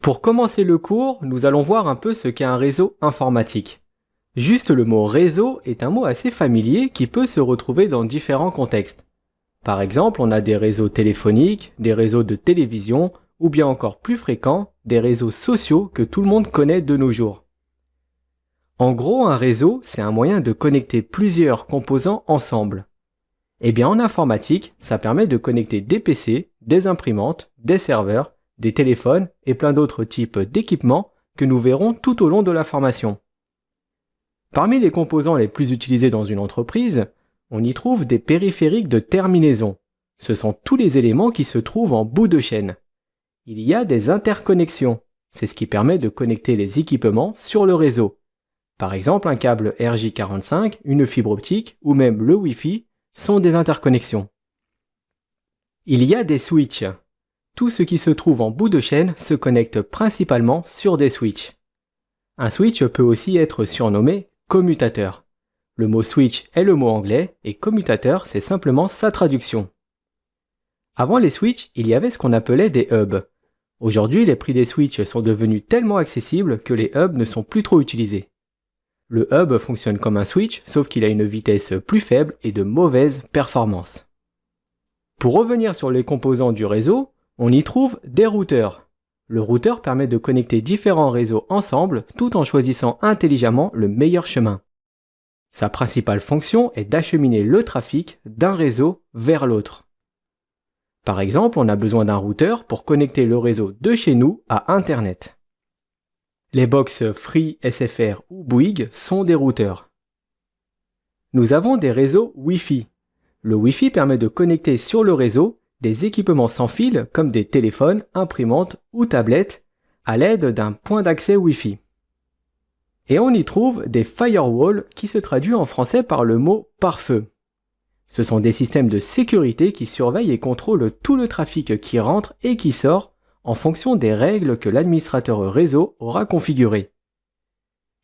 Pour commencer le cours, nous allons voir un peu ce qu'est un réseau informatique. Juste le mot réseau est un mot assez familier qui peut se retrouver dans différents contextes. Par exemple, on a des réseaux téléphoniques, des réseaux de télévision, ou bien encore plus fréquents, des réseaux sociaux que tout le monde connaît de nos jours. En gros, un réseau, c'est un moyen de connecter plusieurs composants ensemble. Eh bien, en informatique, ça permet de connecter des PC, des imprimantes, des serveurs, des téléphones et plein d'autres types d'équipements que nous verrons tout au long de la formation. Parmi les composants les plus utilisés dans une entreprise, on y trouve des périphériques de terminaison. Ce sont tous les éléments qui se trouvent en bout de chaîne. Il y a des interconnexions. C'est ce qui permet de connecter les équipements sur le réseau. Par exemple, un câble RJ45, une fibre optique ou même le Wi-Fi sont des interconnexions. Il y a des switches. Tout ce qui se trouve en bout de chaîne se connecte principalement sur des switches. Un switch peut aussi être surnommé commutateur. Le mot switch est le mot anglais et commutateur c'est simplement sa traduction. Avant les switches, il y avait ce qu'on appelait des hubs. Aujourd'hui, les prix des switches sont devenus tellement accessibles que les hubs ne sont plus trop utilisés. Le hub fonctionne comme un switch, sauf qu'il a une vitesse plus faible et de mauvaise performance. Pour revenir sur les composants du réseau, on y trouve des routeurs. Le routeur permet de connecter différents réseaux ensemble tout en choisissant intelligemment le meilleur chemin. Sa principale fonction est d'acheminer le trafic d'un réseau vers l'autre. Par exemple, on a besoin d'un routeur pour connecter le réseau de chez nous à Internet. Les box Free, SFR ou Bouygues sont des routeurs. Nous avons des réseaux Wi-Fi. Le Wi-Fi permet de connecter sur le réseau des équipements sans fil comme des téléphones, imprimantes ou tablettes à l'aide d'un point d'accès Wi-Fi. Et on y trouve des firewalls qui se traduit en français par le mot pare-feu. Ce sont des systèmes de sécurité qui surveillent et contrôlent tout le trafic qui rentre et qui sort en fonction des règles que l'administrateur réseau aura configurées.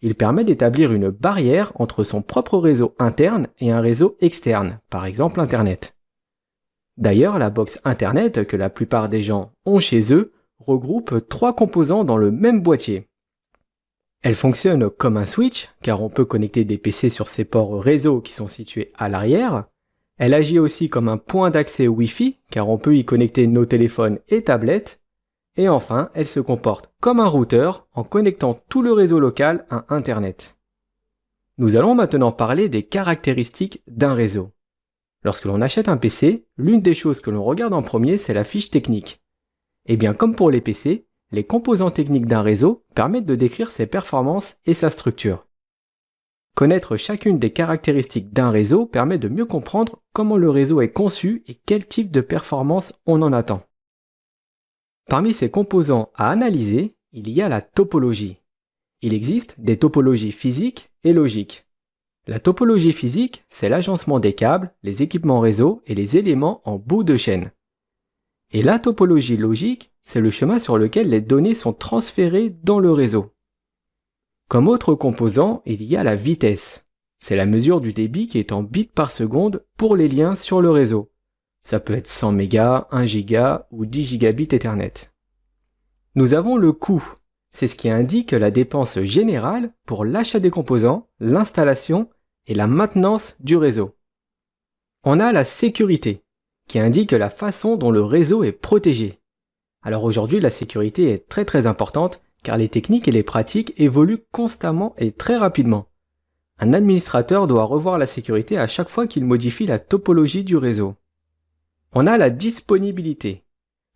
Il permet d'établir une barrière entre son propre réseau interne et un réseau externe, par exemple Internet. D'ailleurs, la box Internet que la plupart des gens ont chez eux regroupe 3 composants dans le même boîtier. Elle fonctionne comme un switch, car on peut connecter des PC sur ces ports réseau qui sont situés à l'arrière. Elle agit aussi comme un point d'accès Wi-Fi, car on peut y connecter nos téléphones et tablettes. Et enfin, elle se comporte comme un routeur en connectant tout le réseau local à Internet. Nous allons maintenant parler des caractéristiques d'un réseau. Lorsque l'on achète un PC, l'une des choses que l'on regarde en premier, c'est la fiche technique. Et bien comme pour les PC, les composants techniques d'un réseau permettent de décrire ses performances et sa structure. Connaître chacune des caractéristiques d'un réseau permet de mieux comprendre comment le réseau est conçu et quel type de performance on en attend. Parmi ces composants à analyser, il y a la topologie. Il existe des topologies physiques et logiques. La topologie physique, c'est l'agencement des câbles, les équipements réseau et les éléments en bout de chaîne. Et la topologie logique, c'est le chemin sur lequel les données sont transférées dans le réseau. Comme autre composant, il y a la vitesse. C'est la mesure du débit qui est en bits par seconde pour les liens sur le réseau. Ça peut être 100 mégas, 1 giga ou 10 gigabits Ethernet. Nous avons le coût. C'est ce qui indique la dépense générale pour l'achat des composants, l'installation et la maintenance du réseau. On a la sécurité, qui indique la façon dont le réseau est protégé. Alors aujourd'hui, la sécurité est très importante car les techniques et les pratiques évoluent constamment et très rapidement. Un administrateur doit revoir la sécurité à chaque fois qu'il modifie la topologie du réseau. On a la disponibilité.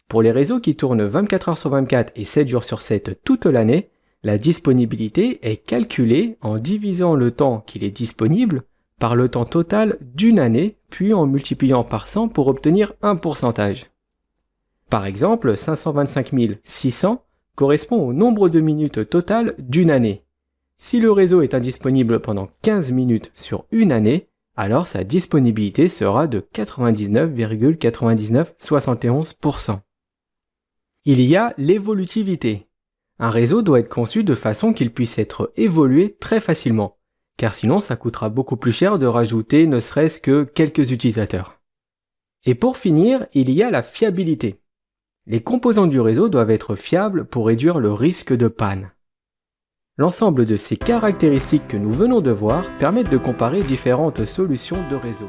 Pour les réseaux qui tournent 24 heures sur 24 et 7 jours sur 7 toute l'année, la disponibilité est calculée en divisant le temps qu'il est disponible par le temps total d'une année, puis en multipliant par 100 pour obtenir un pourcentage. Par exemple, 525 600 correspond au nombre de minutes totales d'une année. Si le réseau est indisponible pendant 15 minutes sur une année, alors sa disponibilité sera de 99,9971%. Il y a l'évolutivité. Un réseau doit être conçu de façon qu'il puisse être évolué très facilement, car sinon ça coûtera beaucoup plus cher de rajouter ne serait-ce que quelques utilisateurs. Et pour finir, il y a la fiabilité. Les composants du réseau doivent être fiables pour réduire le risque de panne. L'ensemble de ces caractéristiques que nous venons de voir permettent de comparer différentes solutions de réseau.